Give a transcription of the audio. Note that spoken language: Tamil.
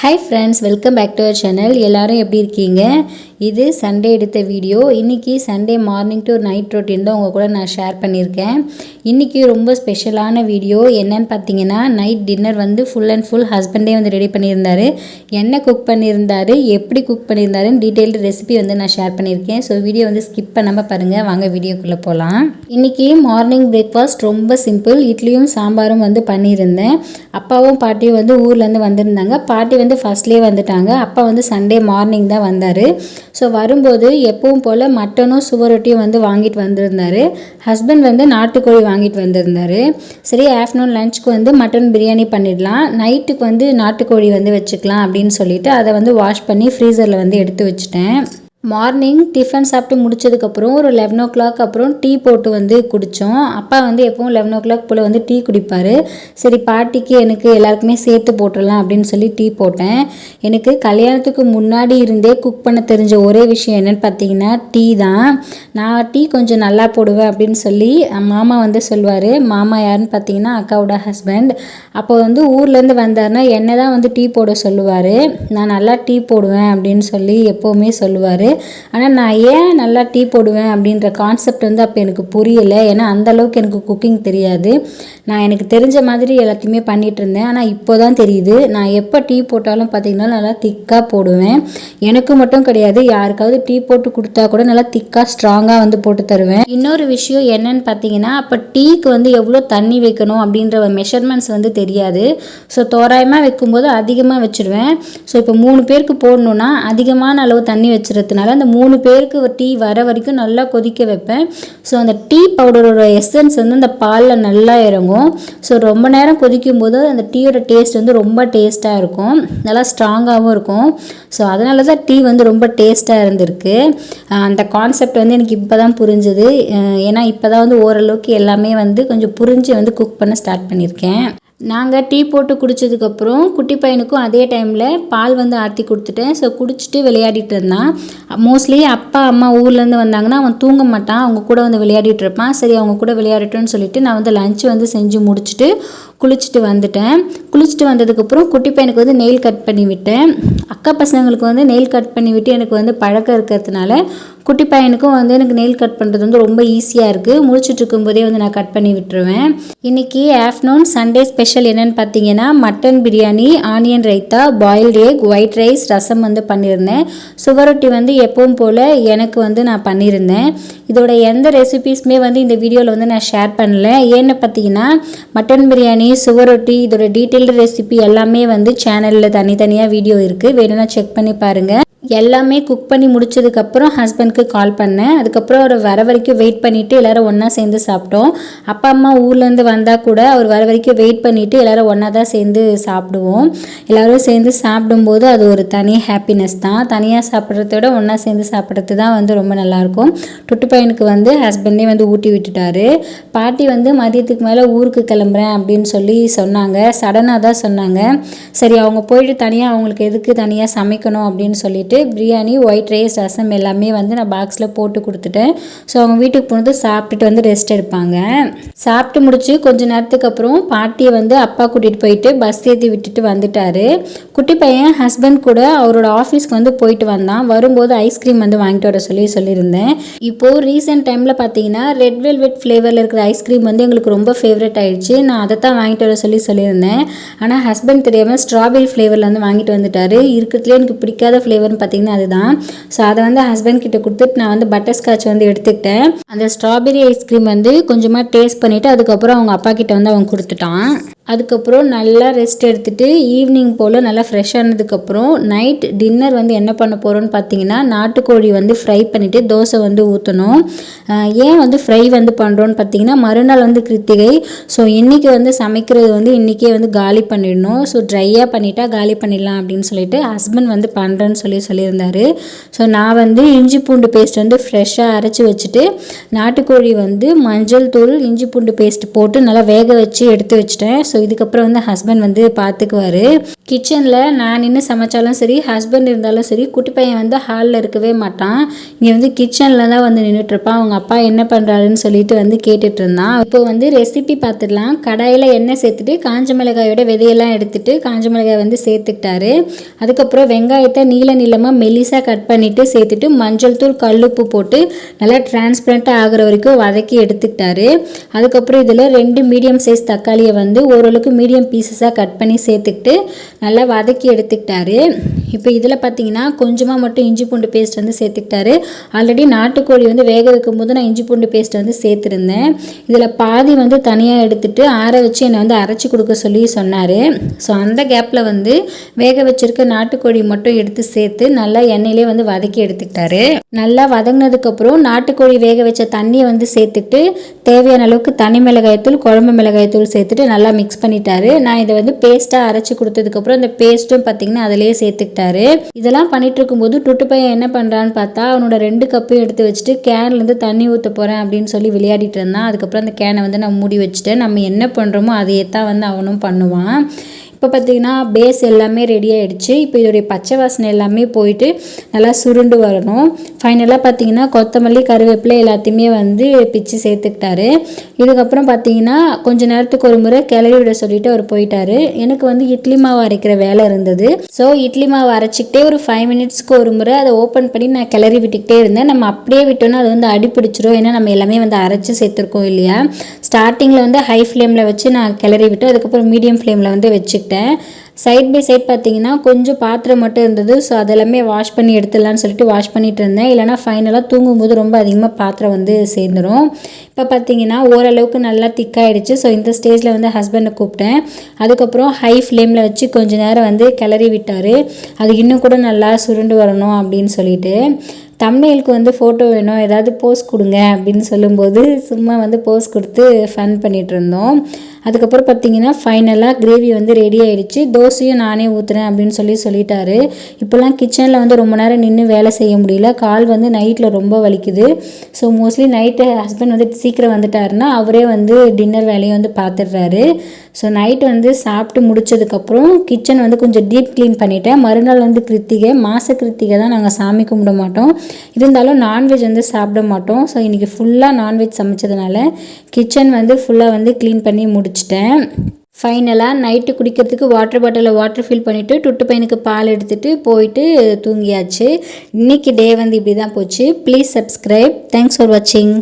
Hi friends, welcome back to our channel. எல்லாரும் எப்படி இருக்கீங்க? இது சண்டே எடுத்த வீடியோ. இன்னைக்கு Sunday morning to night routine தான் உங்க கூட நான் ஷேர் பண்ணியிருக்கேன். இன்னைக்கு ரொம்ப ஸ்பெஷலான வீடியோ. என்னன்னு பார்த்தீங்கன்னா நைட் டின்னர் வந்து ஃபுல் அண்ட் ஃபுல் ஹஸ்பண்டே வந்து ரெடி பண்ணியிருந்தாரு. என்ன குக் பண்ணியிருந்தாரு, எப்படி குக் பண்ணியிருந்தாருன்னு டீட்டெயில்டு ரெசிபி வந்து நான் ஷேர் பண்ணியிருக்கேன். ஸோ வீடியோ வந்து ஸ்கிப் பண்ணாமல் பாருங்கள். வாங்க வீடியோக்குள்ளே போகலாம். இன்னைக்கு மார்னிங் பிரேக்ஃபாஸ்ட் ரொம்ப சிம்பிள். இட்லியும் சாம்பாரும் வந்து பண்ணியிருந்தேன். அப்பாவும் பாட்டியும் வந்து ஊர்லேருந்து வந்திருந்தாங்க. பாட்டி வந்து ஃபர்ஸ்ட்லேயே வந்துட்டாங்க. அப்பா வந்து சண்டே மார்னிங் தான் வந்தார். ஸோ வரும்போது எப்பவும் போல் மட்டனும் சுவரொட்டியும் வந்து வாங்கிட்டு வந்திருந்தார். ஹஸ்பண்ட் வந்து நாட்டுக்கோழி வாங்கிட்டு வந்திருந்தார். சரி, ஆஃப்டர்நூன் லஞ்சுக்கு வந்து மட்டன் பிரியாணி பண்ணிடலாம், நைட்டுக்கு வந்து நாட்டுக்கோழி வந்து வச்சுக்கலாம் அப்படின்னு சொல்லிட்டு அதை வந்து வாஷ் பண்ணி ஃப்ரீசரில் வந்து எடுத்து வச்சுட்டேன். மார்னிங் டிஃபன் சாப்பிட்டு முடிச்சதுக்கப்புறம் ஒரு 11 o'clock அப்புறம் டீ போட்டு வந்து குடித்தோம். அப்பா வந்து எப்பவும் 11 o'clock போல் வந்து டீ குடிப்பார். சரி, பாட்டிக்கு எனக்கு எல்லாருக்குமே சேர்த்து போட்டுடலாம் அப்படின்னு சொல்லி டீ போட்டேன். எனக்கு கல்யாணத்துக்கு முன்னாடி இருந்தே குக் பண்ண தெரிஞ்ச ஒரே விஷயம் என்னென்னு பார்த்தீங்கன்னா டீ தான். நான் டீ கொஞ்சம் நல்லா போடுவேன் அப்படின்னு சொல்லி மாமா வந்து சொல்லுவார். மாமா யாருன்னு பார்த்தீங்கன்னா அக்காவோட ஹஸ்பண்ட். அப்போ வந்து ஊர்லேருந்து வந்தார்னா என்ன தான் வந்து டீ போட சொல்லுவார். நான் நல்லா டீ போடுவேன் அப்படின்னு சொல்லி எப்போவுமே சொல்லுவார். ஆனால் நான் ஏன் நல்லா டீ போடுவேன் அப்படின்ற கான்செப்ட் வந்து அப்போ எனக்கு புரியலை. ஏன்னா அந்தளவுக்கு எனக்கு குக்கிங் தெரியாது. நான் எனக்கு தெரிஞ்ச மாதிரி எல்லாத்தையுமே பண்ணிகிட்டு இருந்தேன். ஆனால் இப்போ தான் தெரியுது, நான் எப்போ டீ போட்டாலும் பார்த்திங்கன்னா நல்லா திக்காக போடுவேன். எனக்கு மட்டும் கிடையாது, யாருக்காவது டீ போட்டு கொடுத்தா கூட நல்லா திக்காக ஸ்ட்ராங்காக வந்து போட்டு தருவேன். இன்னொரு விஷயம் என்னன்னு பார்த்தீங்கன்னா அப்போ டீக்கு வந்து எவ்வளோ தண்ணி வைக்கணும் அப்படின்ற மெஷர்மெண்ட்ஸ் வந்து தெரியாது. ஸோ தோராயமாக வைக்கும்போது அதிகமாக வச்சுருவேன். ஸோ இப்போ 3 பேருக்கு போடணுன்னா அதிகமான அளவு தண்ணி வச்சுருதுனால அந்த 3 பேருக்கு டீ வர வரைக்கும் நல்லா கொதிக்க வைப்பேன். ஸோ அந்த டீ பவுடரோட எசன்ஸ் வந்து அந்த பாலில் நல்லா இறங்கும். ஸோ ரொம்ப நேரம் கொதிக்கும் போது அந்த டீயோட டேஸ்ட் வந்து ரொம்ப டேஸ்ட்டாக இருக்கும், நல்லா ஸ்ட்ராங்காகவும் இருக்கும். ஸோ அதனால தான் டீ வந்து ரொம்ப டேஸ்ட்டாக இருந்திருக்கு. அந்த கான்செப்ட் வந்து எனக்கு இப்போ தான் புரிஞ்சுது. ஏன்னா இப்போ தான் வந்து ஓரளவுக்கு எல்லாமே வந்து கொஞ்சம் புரிஞ்சு வந்து குக் பண்ண ஸ்டார்ட் பண்ணியிருக்கேன். நாங்கள் டீ போட்டு குடித்ததுக்கப்புறம் குட்டி பையனுக்கும் அதே டைமில் பால் வந்து ஆற்றி கொடுத்துட்டேன். ஸோ குடிச்சிட்டு விளையாடிட்டு இருந்தான். மோஸ்ட்லி அப்பா அம்மா ஊர்லேருந்து வந்தாங்கன்னா அவன் தூங்க மாட்டான், அவங்க கூட வந்து விளையாடிட்டு இருப்பான். சரி, அவங்க கூட விளையாடட்டும்னு சொல்லிட்டு நான் வந்து லஞ்சு வந்து செஞ்சு முடிச்சுட்டு குளிச்சுட்டு வந்துட்டேன். குளிச்சுட்டு வந்ததுக்கப்புறம் குட்டி பையனுக்கு வந்து நெயில் கட் பண்ணி விட்டேன். அக்கா பசங்களுக்கு வந்து நெயில் கட் பண்ணி விட்டு எனக்கு வந்து பழக்கம் இருக்கிறதுனால குட்டி பையனுக்கும் வந்து எனக்கு நெயில் கட் பண்ணுறது வந்து ரொம்ப ஈஸியாக இருக்குது. முடிச்சுட்டு இருக்கும்போதே வந்து நான் கட் பண்ணி விட்டுருவேன். இன்றைக்கி ஆஃப்டர்நூன் சண்டே ஸ்பெஷல் என்னென்னு பார்த்தீங்கன்னா mutton biryani, onion raita, boiled egg, white rice, rasam வந்து பண்ணியிருந்தேன். சுவரொட்டி வந்து எப்பவும் போல் எனக்கு வந்து நான் பண்ணியிருந்தேன். இதோட எந்த ரெசிபீஸுமே வந்து இந்த வீடியோவில் வந்து நான் ஷேர் பண்ணல. ஏன்னு பார்த்தீங்கன்னா மட்டன் பிரியாணி, சுவரொட்டி இதோட டீட்டெயில்டு ரெசிபி எல்லாமே வந்து சேனலில் தனித்தனியாக வீடியோ இருக்குது, வேணும்னா செக் பண்ணி பாருங்கள். எல்லாமே குக் பண்ணி முடிச்சதுக்கப்புறம் ஹஸ்பண்ட்க்கு கால் பண்ணேன். அதுக்கப்புறம் அவர் வர வரைக்கும் வெயிட் பண்ணிவிட்டு எல்லோரும் ஒன்றா சேர்ந்து சாப்பிட்டோம். அப்பா அம்மா ஊர்லேருந்து வந்தால் கூட அவர் வர வரைக்கும் வெயிட் பண்ணிவிட்டு எல்லோரும் ஒன்றா தான் சேர்ந்து சாப்பிடுவோம். எல்லோரும் சேர்ந்து சாப்பிடும்போது அது ஒரு தனி ஹாப்பினஸ் தான். தனியாக சாப்பிட்றத விட ஒன்றா சேர்ந்து சாப்பிட்றது தான் வந்து ரொம்ப நல்லாயிருக்கும். டுட்டு பையனுக்கு வந்து ஹஸ்பண்டே வந்து ஊட்டி விட்டுட்டாரு. பாட்டி வந்து மதியத்துக்கு மேலே ஊருக்கு கிளம்புறேன் அப்படின்னு சொல்லி சொன்னாங்க. சடனாக தான் சொன்னாங்க. சரி, அவங்க போயிட்டு தனியாக அவங்களுக்கு எதுக்கு தனியாக சமைக்கணும் அப்படின்னு சொல்லிட்டு பிரியாணி, ஒயிட் ரைஸ், ரசம் எல்லாமே வந்து நான் பாக்ஸில் போட்டு கொடுத்துட்டேன். ஸோ அவங்க வீட்டுக்கு போனது சாப்பிட்டுட்டு வந்து ரெஸ்ட் எடுப்பாங்க. சாப்பிட்டு முடிச்சு கொஞ்சம் நேரத்துக்கு அப்புறம் பாட்டியை வந்து அப்பா கூட்டிகிட்டு போயிட்டு பஸ் ஏற்றி விட்டுட்டு வந்துட்டார். குட்டி பையன் ஹஸ்பண்ட் கூட அவரோட ஆஃபீஸ்க்கு வந்து போயிட்டு வந்தான். வரும்போது ஐஸ்கிரீம் வந்து வாங்கிட்டு வர சொல்லியிருந்தேன். இப்போது ரீசெண்ட் டைமில் பார்த்தீங்கன்னா ரெட் வெல்வெட் ஃப்ளேவரில் இருக்கிற ஐஸ்கிரீம் வந்து எங்களுக்கு ரொம்ப ஃபேவரட் ஆகிடுச்சு. நான் அதை தான் வாங்கிட்டு வர சொல்லியிருந்தேன். ஆனால் ஹஸ்பண்ட் தெரியாமல் ஸ்ட்ராபெரி ஃப்ளேவரில் வந்து வாங்கிட்டு வந்துட்டார். இருக்கிறதுலே எனக்கு பிடிக்காத ஃப்ளேவர் பார்த்தீங்கன்னா அதுதான். ஸோ அதை வந்து ஹஸ்பண்ட் கிட்ட கொடுத்துட்டு நான் வந்து பட்டர் ஸ்காட்ச் வந்து எடுத்துக்கிட்டேன். அந்த ஸ்ட்ராபெரி ஐஸ்கிரீம் வந்து கொஞ்சமாக டேஸ்ட் பண்ணிவிட்டு அதுக்கப்புறம் அவங்க அப்பா கிட்ட வந்து அவன் கொடுத்துட்டான். அதுக்கப்புறம் நல்லா ரெஸ்ட் எடுத்துகிட்டு ஈவினிங் போல் நல்லா ஃப்ரெஷ் ஆனதுக்கப்புறம் நைட் டின்னர் வந்து என்ன பண்ண போகிறோன்னு பார்த்தீங்கன்னா நாட்டுக்கோழி வந்து ஃப்ரை பண்ணிவிட்டு தோசை வந்து ஊற்றணும். ஏன் வந்து ஃப்ரை வந்து பண்ணுறோன்னு பார்த்தீங்கன்னா மறுநாள் வந்து கிருத்திகை. ஸோ இன்றைக்கி வந்து சமைக்கிறது வந்து இன்றைக்கே வந்து காலி பண்ணிடணும். ஸோ ட்ரையாக பண்ணிட்டா காலி பண்ணிடலாம் அப்படின்னு சொல்லிட்டு ஹஸ்பண்ட் வந்து பண்ணுறேன்னு சொல்லியிருந்தார். ஸோ நான் வந்து இஞ்சி பூண்டு பேஸ்ட் வந்து ஃப்ரெஷ்ஷாக அரைச்சி வச்சுட்டு நாட்டுக்கோழி வந்து மஞ்சள் தூள், இஞ்சி பூண்டு பேஸ்ட் போட்டு நல்லா வேக வச்சு எடுத்து வச்சுட்டேன். ஸோ இதுக்கப்புறம் வந்து ஹஸ்பண்ட் வந்து பார்த்துக்குவார். கிச்சனில் நான் நின்று சமைச்சாலும் சரி, ஹஸ்பண்ட் இருந்தாலும் சரி, குட்டி பையன் வந்து ஹாலில் இருக்கவே மாட்டான். இங்கே வந்து கிச்சனில் தான் வந்து நின்றுட்டுருப்பான். அவங்க அப்பா என்ன பண்ணுறாருன்னு சொல்லிட்டு வந்து கேட்டுட்டு இருந்தான். இப்போ வந்து ரெசிபி பார்த்துடலாம். கடாயில் எண்ணெய் சேர்த்துட்டு காஞ்ச மிளகாயோட விதையெல்லாம் எடுத்துட்டு காஞ்ச மிளகாய் வந்து சேர்த்துக்கிட்டாரு. அதுக்கப்புறம் வெங்காயத்தை நீளமாக மெலிசாக கட் பண்ணிவிட்டு சேர்த்துட்டு மஞ்சள் தூள் கல்லுப்பு போட்டு நல்லா டிரான்ஸ்பரண்ட்டாக ஆகிற வரைக்கும் வதக்கி எடுத்துக்கிட்டாரு. அதுக்கப்புறம் இதில் 2 மீடியம் சைஸ் தக்காளியை வந்து ஓரளவுக்கு மீடியம் பீசஸாக கட் பண்ணி சேர்த்துக்கிட்டு நல்லா வதக்கி எடுத்துக்கிட்டாரு. இப்போ இதில் பார்த்தீங்கன்னா கொஞ்சமாக மட்டும் இஞ்சி பூண்டு பேஸ்ட் வந்து சேர்த்துக்கிட்டாரு. ஆல்ரெடி நாட்டுக்கோழி வந்து வேக வைக்கும் போது நான் இஞ்சி பூண்டு பேஸ்ட் வந்து சேர்த்துருந்தேன். இதில் பாதி வந்து தனியாக எடுத்துகிட்டு ஆற வச்சு என்னை வந்து அரைச்சி கொடுக்க சொல்லி சொன்னார். ஸோ அந்த கேப்பில் வந்து வேக வச்சுருக்க நாட்டுக்கோழி மட்டும் எடுத்து சேர்த்து நல்லா எண்ணெயிலே வந்து வதக்கி எடுத்துக்கிட்டாரு. நல்லா வதங்கினதுக்கப்புறம் நாட்டுக்கோழி வேக வச்ச தண்ணியை வந்து சேர்த்துட்டு தேவையான அளவுக்கு தனி மிளகாய்த்தூள், குழம்பு மிளகாய்த்தூள் சேர்த்துட்டு நல்லா மிக்ஸ் பண்ணிட்டாரு. நான் இதை வந்து பேஸ்ட்டாக அரைச்சி கொடுத்ததுக்கப்புறம் இந்த பேஸ்ட்டும் பார்த்தீங்கன்னா அதிலேயே சேர்த்துக்கிட்டாரு. இதெல்லாம் பண்ணிட்டு இருக்கும்போது டுட்டு பையன் என்ன பண்ணுறான்னு பார்த்தா அவனோட 2 கப்பையும் எடுத்து வச்சுட்டு கேன்லேருந்து தண்ணி ஊற்ற போகிறேன் அப்படின்னு சொல்லி விளையாடிட்டு இருந்தான். அதுக்கப்புறம் அந்த கேனை வந்து நான் மூடி வச்சுட்டேன். நம்ம என்ன பண்ணுறோமோ அதையே தான் வந்து அவனும் பண்ணுவான். இப்போ பார்த்திங்கன்னா பேஸ் எல்லாமே ரெடி ஆகிடுச்சு. இப்போ இதோடைய பச்சை வாசனை எல்லாமே போயிட்டு நல்லா சுருண்டு வரணும். ஃபைனலாக பார்த்திங்கன்னா கொத்தமல்லி, கருவேப்பிலை எல்லாத்தையுமே வந்து பிச்சு சேர்த்துக்கிட்டாரு. இதுக்கப்புறம் பார்த்திங்கன்னா கொஞ்சம் நேரத்துக்கு ஒரு முறை கிளறி விட சொல்லிட்டு அவர் போயிட்டார். எனக்கு வந்து இட்லி மாவு அரைக்கிற வேலை இருந்தது. ஸோ இட்லி மாவு அரைச்சிக்கிட்டே ஒரு 5 மினிட்ஸ்க்கு ஒரு முறை அதை ஓப்பன் பண்ணி நான் கிளறி விட்டுக்கிட்டே இருந்தேன். நம்ம அப்படியே விட்டோன்னா அது வந்து அடி பிடிச்சிரும். ஏன்னா நம்ம எல்லாமே வந்து அரைச்சி சேர்த்துருக்கோம் இல்லையா. ஸ்டார்டிங்கில் வந்து ஹை ஃப்ளேமில் வச்சு நான் கிளறி விட்டு அதுக்கப்புறம் மீடியம் ஃப்ளேமில் வந்து வச்சுக்கிட்டேன். சைட் பை சைட் பார்த்தீங்கன்னா கொஞ்சம் பாத்திரம் மட்டும் இருந்தது. ஸோ அதெல்லாமே வாஷ் பண்ணி எடுத்துடலான்னு சொல்லிட்டு வாஷ் பண்ணிட்டு இருந்தேன். இல்லைனா ஃபைனலாக தூங்கும்போது ரொம்ப அதிகமாக பாத்திரம் வந்து சேர்ந்துடும். இப்போ பார்த்தீங்கன்னா ஓரளவுக்கு நல்லா திக்காயிடுச்சு. ஸோ இந்த ஸ்டேஜில் வந்து ஹஸ்பண்டை கூப்பிட்டேன். அதுக்கப்புறம் ஹை ஃப்ளேமில் வச்சு கொஞ்சம் நேரம் வந்து கிளறி விட்டார். அது இன்னும் கூட நல்லா சுருண்டு வரணும் அப்படின்னு சொல்லிட்டு. தம்ப்நெயிலுக்கு வந்து ஃபோட்டோ வேணும், ஏதாவது போஸ் கொடுங்க அப்படின்னு சொல்லும்போது சும்மா வந்து போஸ் கொடுத்து ஃபன் பண்ணிகிட்டு இருந்தோம். அதுக்கப்புறம் பார்த்தீங்கன்னா ஃபைனலாக கிரேவி வந்து ரெடி ஆகிடுச்சு. தோசையும் நானே ஊற்றுறேன் அப்படின்னு சொல்லிட்டாரு. இப்போல்லாம் கிச்சனில் வந்து ரொம்ப நேரம் நின்று வேலை செய்ய முடியல. கால் வந்து நைட்டில் ரொம்ப வலிக்குது. ஸோ மோஸ்ட்லி நைட்டு ஹஸ்பண்ட் வந்து சீக்கிரம் வந்துட்டாருன்னா அவரே வந்து டின்னர் வேலையை வந்து பார்த்துடுறாரு. ஸோ நைட்டு வந்து சாப்பிட்டு முடித்ததுக்கப்புறம் கிச்சன் வந்து கொஞ்சம் டீப் க்ளீன் பண்ணிவிட்டேன். மறுநாள் வந்து கிருத்திகை, மாத கிருத்திகை தான் நாங்கள் சாமி கும்பிட மாட்டோம். இருந்தாலும் நான்வெஜ் வந்து சாப்பிட மாட்டோம். ஸோ இன்றைக்கி ஃபுல்லாக நான்வெஜ் சமைச்சதுனால கிச்சன் வந்து ஃபுல்லாக வந்து க்ளீன் பண்ணி முடிச்சிட்டேன். ஃபைனலாக நைட்டு குடிக்கிறதுக்கு வாட்டர் பாட்டிலில் வாட்டர் ஃபில் பண்ணிவிட்டு டுட்டு பையனுக்கு பால் எடுத்துகிட்டு போயிட்டு தூங்கியாச்சு. இன்றைக்கி டே வந்து இப்படி தான் போச்சு. Please subscribe. தேங்க்ஸ் ஃபார் வாட்சிங்.